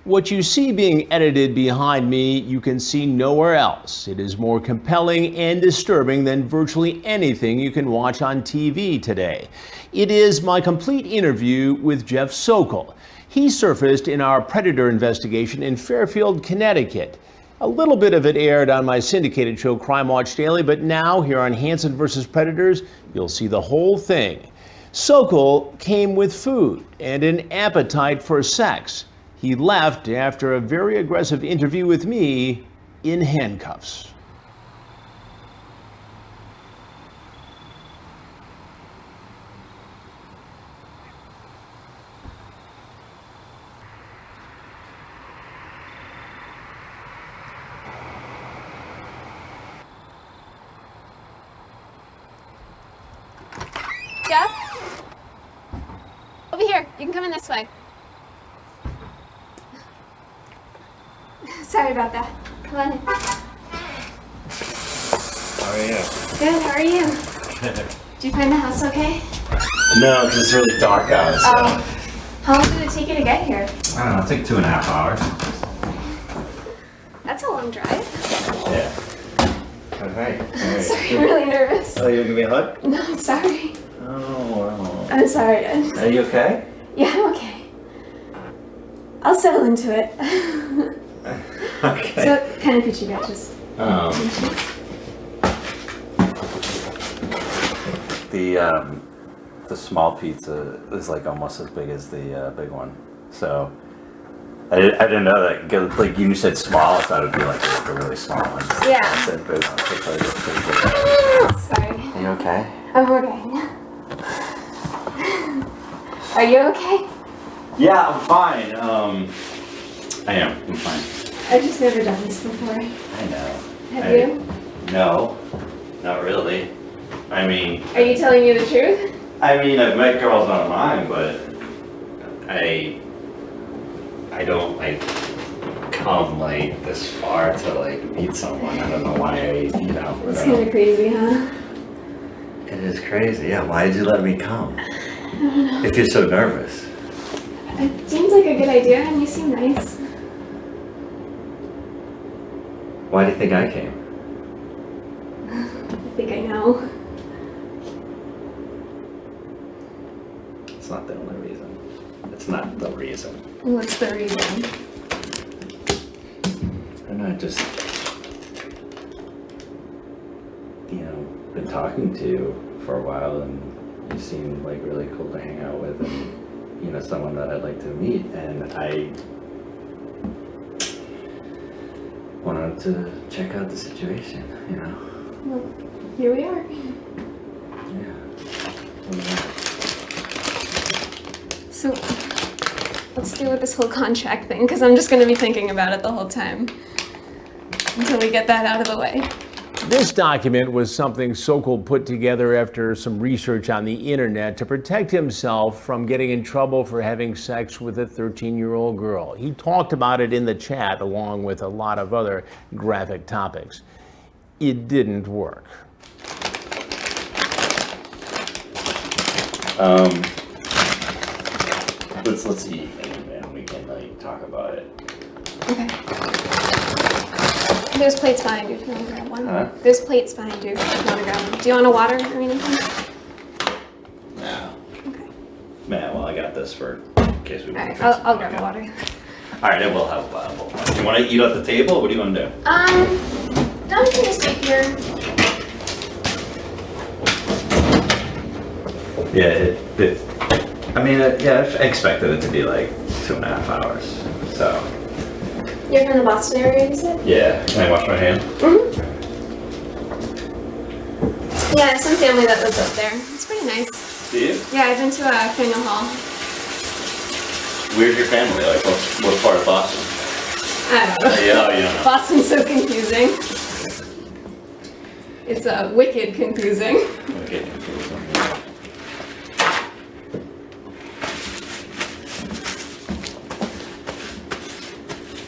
What you see being edited behind me, you can see nowhere else. It is more compelling and disturbing than virtually anything you can watch on TV today. It is my complete interview with Jeff Sokol. He surfaced in our predator investigation in Fairfield, Connecticut. A little bit of it aired on my syndicated show Crime Watch Daily, but now here on Hansen vs. Predators, you'll see the whole thing. Sokol came with food and an appetite for sex. He left after a very aggressive interview with me in handcuffs. Jeff? Over here. You can come in this way. Sorry about that. Come on in. How are you? Good, how are you? Good. Did you find the house okay? No, because it's really dark out. So. How long did it take you to get here? I don't know, it's like 2.5 hours. That's a long drive. Yeah. Alright. Sorry, I'm really nervous. Oh, you gonna give me a hug? No, I'm sorry. Oh. I'm sorry. Are you okay? Yeah, I'm okay. I'll settle into it. Okay. So, what kind of pizza you got? Just The small pizza is like almost as big as the big one. So I didn't know that. Like you said small, I thought it'd be like a really small one. Yeah. I said big one. Sorry. Are you okay? I'm okay. Are you okay? Yeah, I'm fine. I am. I'm fine. I've just never done this before. I know. Have you? No, not really. I mean, Are you telling me the truth? I've met girls online, but I don't like come like this far to like meet someone. I don't know why It's kind of crazy, huh? It is crazy. Yeah, why did you let me come? If you're so nervous. It seems like a good idea, and you seem nice. Why do you think I came? I think I know. It's not the only reason. It's not the reason. What's the reason? I'm not just, been talking to you for a while, and you seem like really cool to hang out with, and someone that I'd like to meet, and I wanted to check out the situation, Well, here we are. Yeah. So, let's deal with this whole contract thing, because I'm just going to be thinking about it the whole time until we get that out of the way. This document was something Sokol put together after some research on the internet to protect himself from getting in trouble for having sex with a 13-year-old girl. He talked about it in the chat along with a lot of other graphic topics. It didn't work. Let's eat, and we can talk about it. Okay. There's plates behind you if you want to grab one. Huh? There's plates behind you if you want to grab one. Do you want a water or anything? No. Okay. Man, well, I got this for in case we. Alright, I'll grab a water. All right, I will have both. You want to eat at the table? What do you want to do? No, you can just sit here. Yeah, I expected it to be like 2.5 hours. So. You're from the Boston area, you said? Yeah. Can I wash my hands? Mm-hmm. Yeah, I have some family that lives up there. It's pretty nice. Do you? Yeah, I've been to Faneuil Hall. Where's your family? Like, what part of Boston? I don't know. Yeah, you don't know. Boston's so confusing. It's wicked confusing. Okay.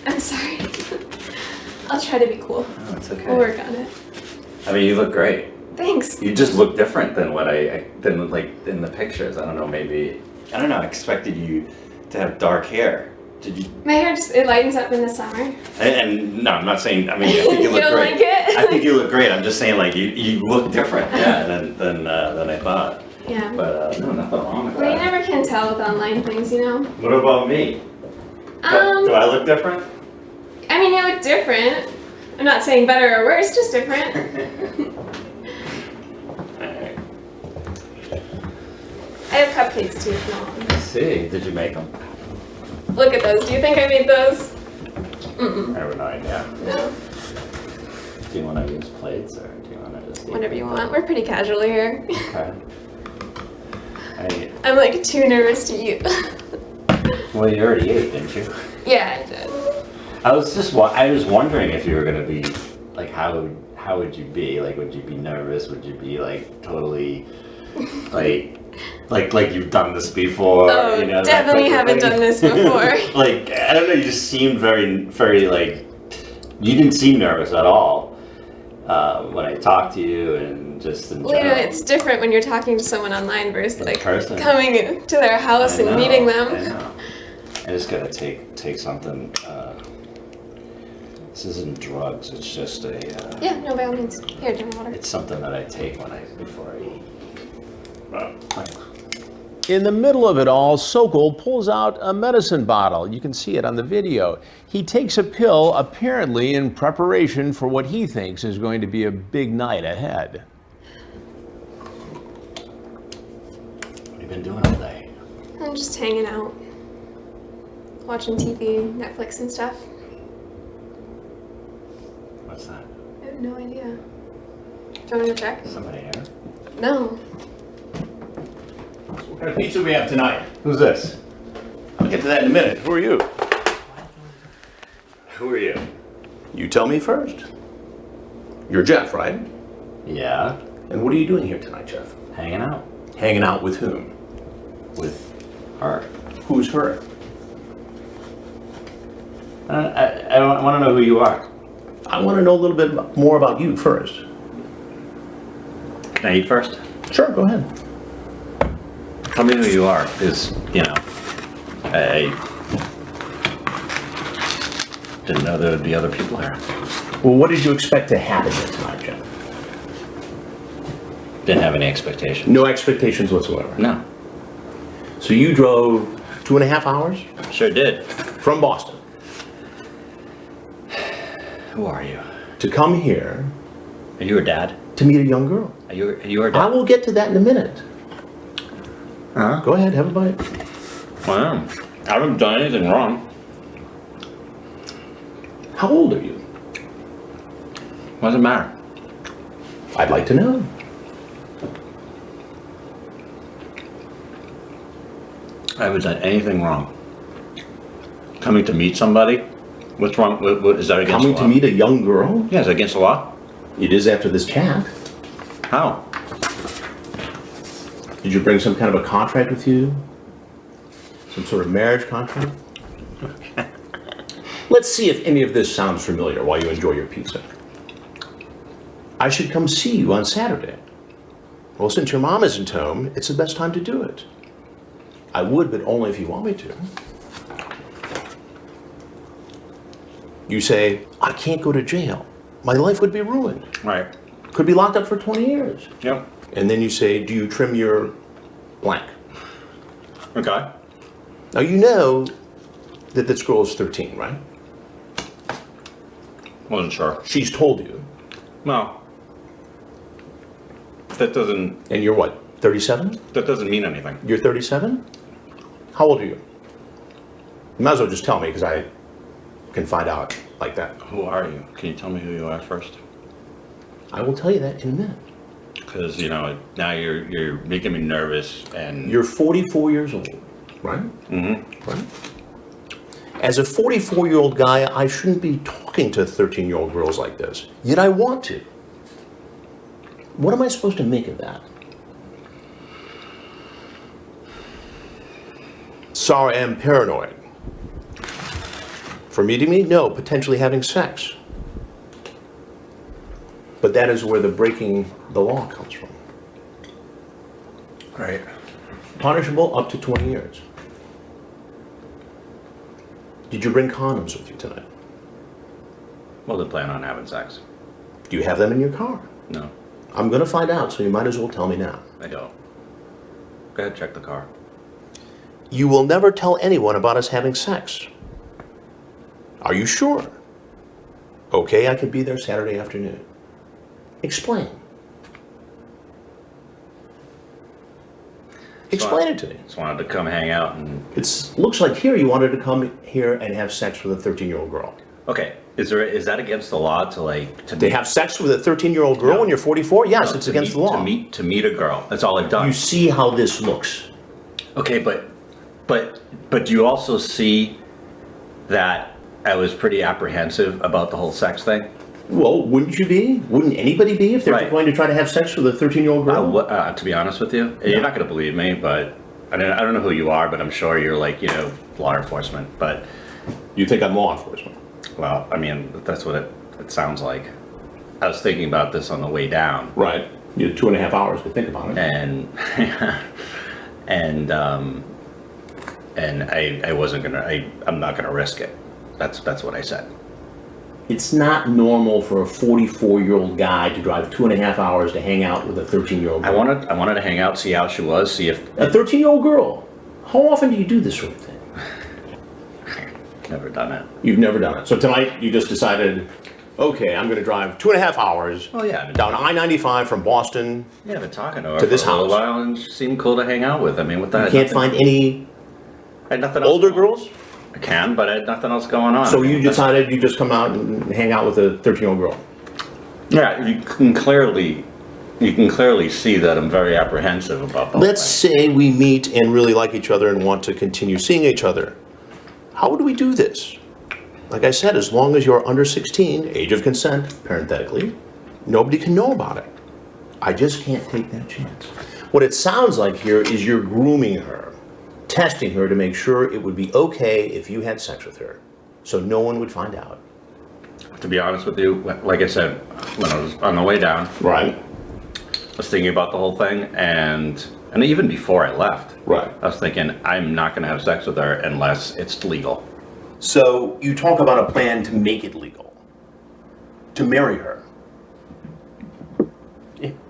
I'm sorry. I'll try to be cool. Oh, it's okay. We'll work on it. I mean, you look great. Thanks. You just look different than what than like in the pictures. I don't know, maybe, I expected you to have dark hair. Did you? My hair just, it lightens up in the summer. And no, I'm not saying. I mean, I think you look You don't great. like it? I think you look great. I'm just saying, like you look different, yeah, than I thought. Yeah. But no, nothing wrong with Well, you that. never can tell with online things, you know? What about me? Do I look different? I mean, you look different. I'm not saying better or worse, just different. Alright. I have cupcakes too, if you want. Let's see. Did you make them? Look at those. Do you think I made those? I have no idea. No. Do you want to use plates or do you want to just eat? Whatever you want. We're pretty casual here. Okay. I'm like too nervous to eat. Well, you already ate, didn't you? Yeah, I did. I was wondering if you were gonna be like, how would you be? Like, would you be nervous? Would you be like totally like you've done this before? Oh, you know, definitely haven't done this before. Like, I don't know. You just seemed very like, you didn't seem nervous at all when I talked to you and just in Well, you know, general. it's different when you're talking to someone online versus like person. coming to their house I and know, meeting I them. know. I just gotta take something. This isn't drugs. It's just a. Yeah, no, by all means. Here, drink water. It's something that I take before I eat. Thanks. In the middle of it all, Sokol pulls out a medicine bottle. You can see it on the video. He takes a pill, apparently in preparation for what he thinks is going to be a big night ahead. What have you been doing all day? I'm just hanging out. Watching TV, Netflix and stuff. What's that? I have no idea. Do you want me to check? Somebody here? No. What kind of pizza we have tonight? Who's this? I'll get to that in a minute. Who are you? Who are you? You tell me first. You're Jeff, right? Yeah, And what are you doing here tonight, Jeff? hanging out Hanging out with whom? with her. Who's her? I want to know who you are. I want to know a little bit more about you first. Can I eat first? Sure, go ahead. Tell me who you are, because, you know, I didn't know there would be other people here. Well, what did you expect to happen here tonight, Jeff? Didn't have any expectations. No expectations whatsoever. No, So you drove 2.5 hours sure did. from Boston Who are you? to come here Are you her dad? to meet a young girl. Are you her I dad? will get to that in a minute. Huh? Go ahead, have a bite. Wow. I haven't done anything wrong. How old are you? What does it matter? I'd like to know. I haven't done anything wrong. Coming to meet somebody? What's wrong? What is that against Coming the to law? meet a young girl? Yeah, is that against the law? It is after this chat. How? Did you bring some kind of a contract with you? Some sort of marriage contract? Let's see if any of this sounds familiar while you enjoy your pizza. I should come see you on Saturday. Well, since your mom isn't home, it's the best time to do it. I would, but only if you want me to. You say, I can't go to jail. My life would be ruined. Right. Could be locked up for 20 years. Yep. And then you say, do you trim your blank? Okay. Now you know that this girl is 13, right? Wasn't sure. She's told you. No. That doesn't And you're what, 37? mean anything. You're 37? How old are you? You might as well just tell me because I can find out like that. Who are you? Can you tell me who you are first? I will tell you that in a minute. Because, you know, now you're making me nervous and You're 44 years old, right? Mm-hmm. Right? As a 44-year-old guy, I shouldn't be talking to 13-year-old girls like this. Yet I want to. What am I supposed to make of that? Sorry, I am paranoid. For meeting me? No, potentially having sex. But that is where the breaking the law comes from. Right. Punishable up to 20 years. Did you bring condoms with you tonight? Wasn't planning on having sex. Do you have them in your car? No, I'm going to find out, so you might as well tell me now. I don't. Go ahead, check the car. You will never tell anyone about us having sex. Are you sure? Okay, I could be there Saturday afternoon. Explain. Explain it to me. Just wanted to come hang out and... It looks like here you wanted to come here and have sex with a 13-year-old girl. Okay, is that against the law to They have sex with a 13-year-old girl when you're 44? Yes, no, it's against the law. To meet a girl. That's all I've done. You see how this looks. Okay, but do you also see that I was pretty apprehensive about the whole sex thing? Well, wouldn't you be? Wouldn't anybody be if they're going to try to have sex with a 13-year-old girl? To be honest with you, you're not going to believe me, but I don't know who you are, but I'm sure you're law enforcement. But You think I'm law enforcement? well, I mean, that's what it sounds like. I was thinking about this on the way down, Right. You had 2.5 hours to think about it. and and I wasn't gonna. I'm not gonna risk it. That's what I said. It's not normal for a 44-year-old guy to drive 2.5 hours to hang out with a 13-year-old girl. I wanted to hang out, see how she was, see if A 13-year-old girl? How often do you do this sort of thing? never done it. You've never done it. So tonight you just decided, okay, I'm going to drive 2.5 hours Oh yeah, down I-95 from Boston. yeah. I've been talking to her To this for a little house. while, and she seemed cool to hang out with. I mean, with that, You can't find any I had nothing else older going on. girls? I can, but I had nothing else going on. So I mean, you decided you just come out and hang out with a 13-year-old girl? yeah, you can clearly see that I'm very apprehensive about that. Let's say we meet and really like each other and want to continue seeing each other. How would we do this? Like I said, as long as you're under 16, age of consent, parenthetically, nobody can know about it. I just can't take that chance. What it sounds like here is you're grooming her, testing her to make sure it would be okay if you had sex with her, so no one would find out. To be honest with you, like I said, when I was on the way down, Right. I was thinking about the whole thing, and even before I left, Right. I was thinking I'm not going to have sex with her unless it's legal. So you talk about a plan to make it legal, to marry her,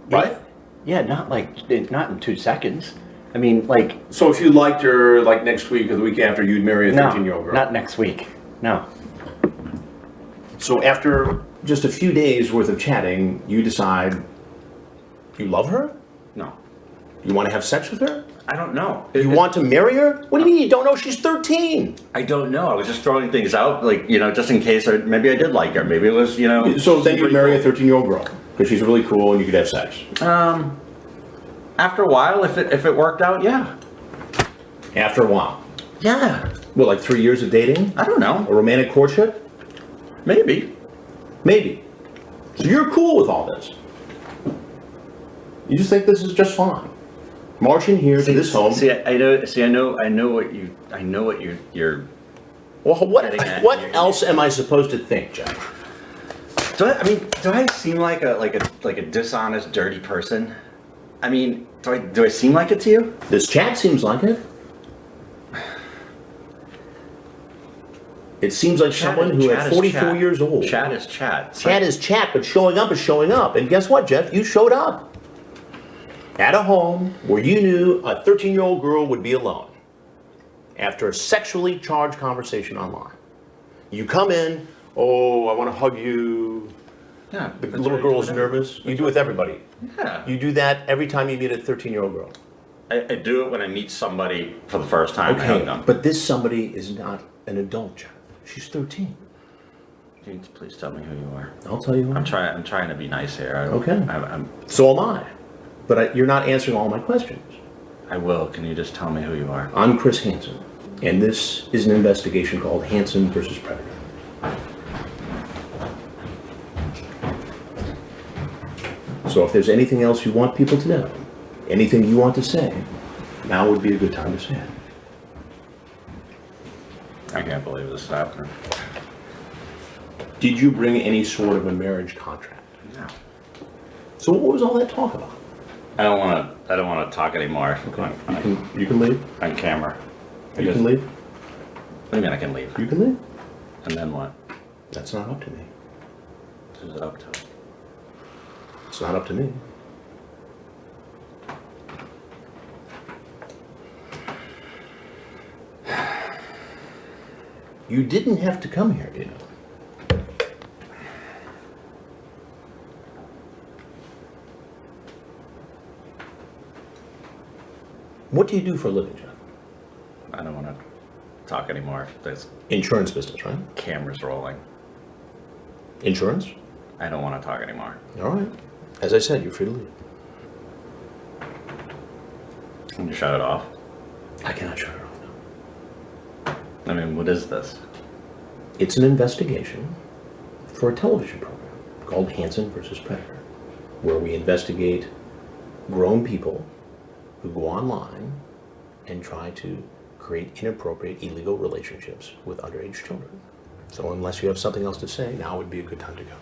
right? Yeah, not in 2 seconds. I mean, So if you liked her, like next week or the week after, you'd marry a no, 13-year-old girl? not next week. No. So after just a few days worth of chatting, you decide you love her? No, You want to have sex with her? I don't know. You want to marry her? What do you mean you don't know? She's 13. I don't know. I was just throwing things out, just in case. Or maybe I did like her. Maybe it was, So then you'd marry a 13-year-old girl because she's really cool and you could have sex. After a while, if it worked out, yeah. After a while. Yeah. Well, like 3 years of dating? I don't know. A romantic courtship? Maybe. Maybe. So you're cool with all this. You just think this is just fine. Marching here to this home. I know what you're. Well, what Getting at what here. else am I supposed to think, Jeff? Do I seem like a dishonest, dirty person? I mean, do I seem like it to you? This chat seems like it. It seems like someone who at 44 years old. Chat is chat. Chat is chat, but showing up is showing up. And guess what, Jeff? You showed up. At a home where you knew a 13-year-old girl would be alone. After a sexually charged conversation online. You come in, oh, I want to hug you. Yeah, The that's little what I do girl's with nervous. You do it with everybody. Yeah. You do that every time you meet a 13-year-old girl. I do it when I meet somebody for the first time. I hug Okay, them. but this somebody is not an adult, Jeff. She's 13. Jeez, please tell me who you are. I'll tell you. I'm trying to be nice here. Okay. I'm So am I. But you're not answering all my questions. I will. Can you just tell me who you are? I'm Chris Hansen, and this is an investigation called Hansen versus Predator. So if there's anything else you want people to know, anything you want to say, now would be a good time to say it. I can't believe this is happening. Did you bring any sort of a marriage contract? No. So what was all that talk about? I don't want to talk anymore. You can leave. On camera. You can leave. What do you mean I can leave? You can leave. And then what? That's not up to me. Who's it up to? It's not up to me. You didn't have to come here, you know. What do you do for a living, John? I don't want to talk anymore. There's Insurance business, right? cameras rolling. Insurance? I don't want to talk anymore. All right. As I said, you're free to leave. Can you shut it off? I cannot shut it off now. I mean, what is this? It's an investigation for a television program called Hansen versus Predator, where we investigate grown people who go online and try to create inappropriate, illegal relationships with underage children. So unless you have something else to say, now would be a good time to go.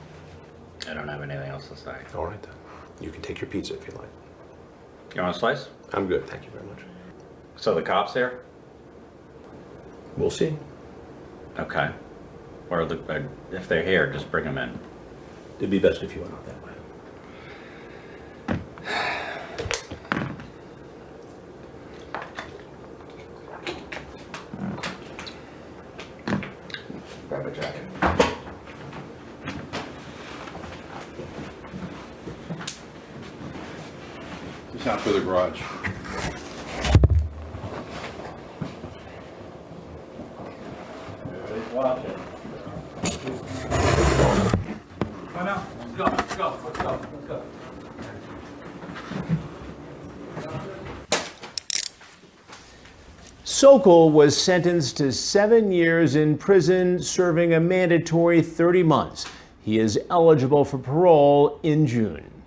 I don't have anything else to say. All right, then. You can take your pizza if you like. You want a slice? I'm good, thank you very much. So the cops here? We'll see. Okay. Or if they're here, just bring them in. It'd be best if you went out that way. Grab a jacket. Just out for the garage. Everybody's watching. Come on, let's go, let's go, let's go, let's go. Sokol was sentenced to 7 years in prison, serving a mandatory 30 months. He is eligible for parole in June.